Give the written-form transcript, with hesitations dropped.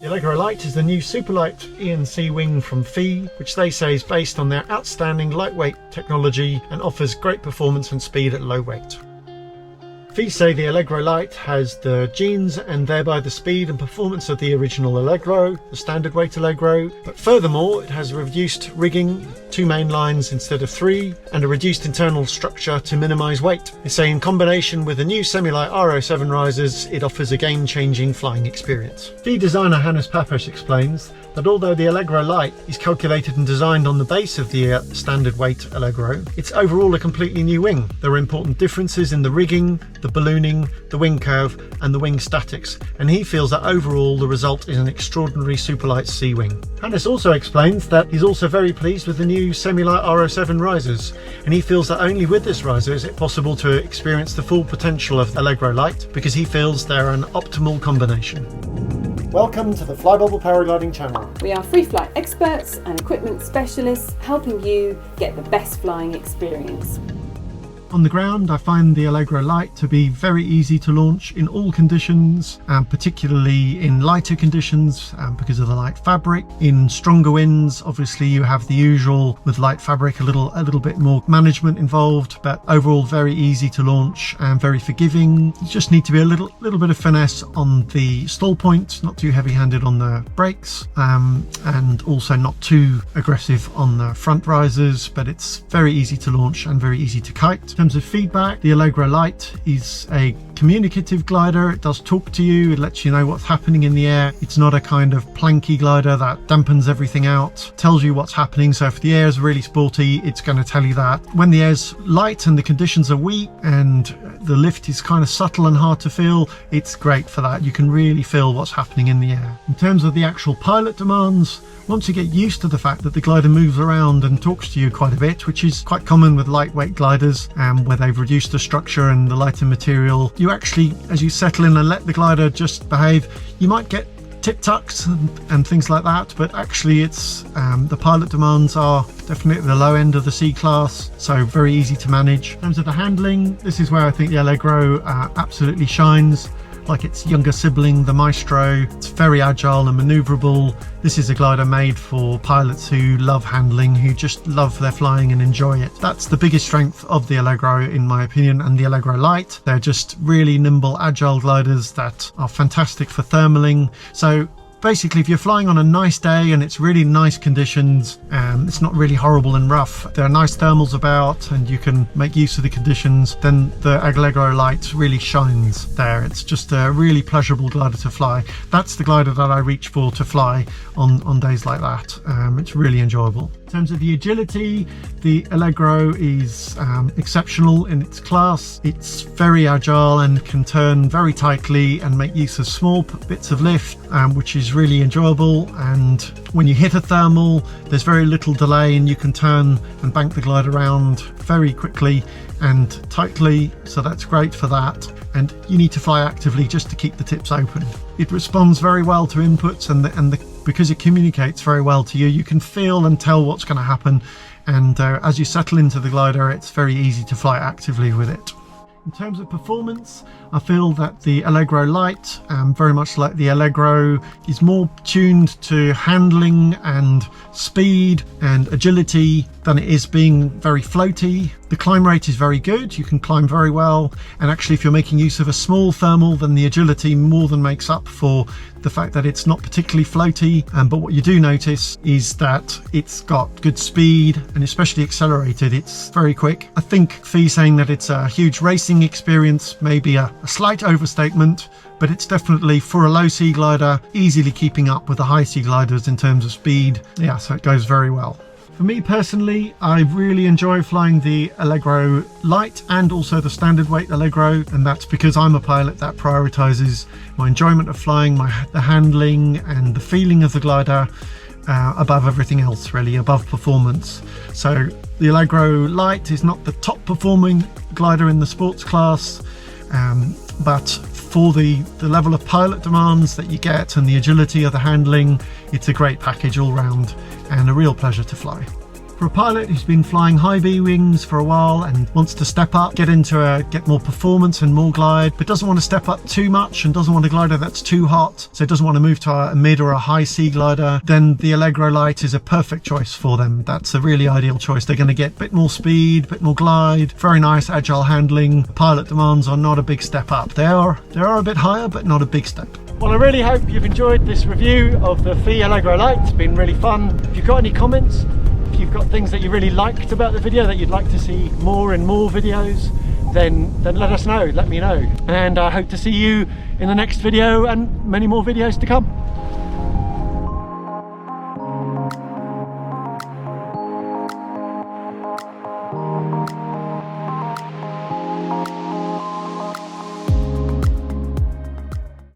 The Allegro Light is the new superlight ENC wing from Phi, which they say is based on their outstanding lightweight technology and offers great performance and speed at low weight. Phi say the Allegro Light has the genes and thereby the speed and performance of the original Allegro, the standard weight Allegro, but furthermore it has reduced rigging, 2 main lines instead of 3, and a reduced internal structure to minimise weight. They say in combination with the new semilight R07 risers, it offers a game-changing flying experience. Phi designer Hannes Pappas explains that although the Allegro Light is calculated and designed on the base of the standard weight Allegro, it's overall a completely new wing. There are important differences in the rigging, the ballooning, the wing curve and the wing statics, and he feels that overall the result is an extraordinary superlight C wing. Hannes also explains that he's also very pleased with the new semilight R07 risers, and he feels that only with this riser is it possible to experience the full potential of Allegro Light, because he feels they're an optimal combination. Welcome to the Flybubble Paragliding channel. We are free flight experts and equipment specialists helping you get the best flying experience. On the ground, I find the Allegro Light to be very easy to launch in all conditions, particularly in lighter conditions because of the light fabric. In stronger winds, obviously you have the usual with light fabric, a little bit more management involved, but overall very easy to launch and very forgiving. You just need to be a little bit of finesse on the stall point, not too heavy-handed on the brakes, and also not too aggressive on the front risers, but it's very easy to launch and very easy to kite. In terms of feedback, the Allegro Light is a communicative glider. It does talk to you, it lets you know what's happening in the air. It's not a kind of planky glider that dampens everything out, tells you what's happening. So if the air is really sporty, it's going to tell you that. When the air's light and the conditions are weak and the lift is kind of subtle and hard to feel, it's great for that. You can really feel what's happening in the air. In terms of the actual pilot demands, once you get used to the fact that the glider moves around and talks to you quite a bit, which is quite common with lightweight gliders, where they've reduced the structure and the lighter material, you actually, as you settle in and let the glider just behave, you might get tip tucks and things like that, but actually it's the pilot demands are definitely at the low end of the C class, so very easy to manage. In terms of the handling, this is where I think the Allegro absolutely shines. Like its younger sibling, the Maestro. It's very agile and maneuverable. This is a glider made for pilots who love handling, who just love their flying and enjoy it. That's the biggest strength of the Allegro, in my opinion, and the Allegro Light. They're just really nimble, agile gliders that are fantastic for thermaling. So basically, if you're flying on a nice day and it's really nice conditions, it's not really horrible and rough, there are nice thermals about and you can make use of the conditions, then the Allegro Light really shines there. It's just a really pleasurable glider to fly. That's the glider that I reach for to fly on days like that. It's really enjoyable. In terms of the agility, the Allegro is exceptional in its class. It's very agile and can turn very tightly and make use of small bits of lift, which is really enjoyable. And when you hit a thermal, there's very little delay and you can turn and bank the glide around very quickly and tightly, so that's great for that. And you need to fly actively just to keep the tips open. It responds very well to inputs, and because it communicates very well to you, you can feel and tell what's going to happen, and as you settle into the glider, it's very easy to fly actively with it. In terms of performance, I feel that the Allegro Light, very much like the Allegro, is more tuned to handling and speed and agility than it is being very floaty. The climb rate is very good, you can climb very well, and actually if you're making use of a small thermal, then the agility more than makes up for the fact that it's not particularly floaty. But what you do notice is that it's got good speed, and especially accelerated, it's very quick. I think Phi saying that it's a huge racing experience may be a slight overstatement, but it's definitely, for a low sea glider, easily keeping up with the high sea gliders in terms of speed. Yeah, so it goes very well. For me personally, I really enjoy flying the Allegro Light and also the standard weight Allegro, and that's because I'm a pilot that prioritizes my enjoyment of flying, the handling and the feeling of the glider above everything else, really, above performance. So the Allegro Light is not the top performing glider in the sports class, but for the level of pilot demands that you get and the agility of the handling, it's a great package all round and a real pleasure to fly. For a pilot who's been flying high V wings for a while and wants to step up, get more performance and more glide, but doesn't want to step up too much and doesn't want a glider that's too hot, so doesn't want to move to a mid or a high C glider, then the Allegro Light is a perfect choice for them. That's a really ideal choice. They're going to get a bit more speed, a bit more glide, very nice agile handling. Pilot demands are not a big step up. They are a bit higher, but not a big step. Well, I really hope you've enjoyed this review of the Phi Allegro Light. It's been really fun. If you've got any comments, if you've got things that you really liked about the video that you'd like to see more and more videos, then let us know, let me know. And I hope to see you in the next video and many more videos to come.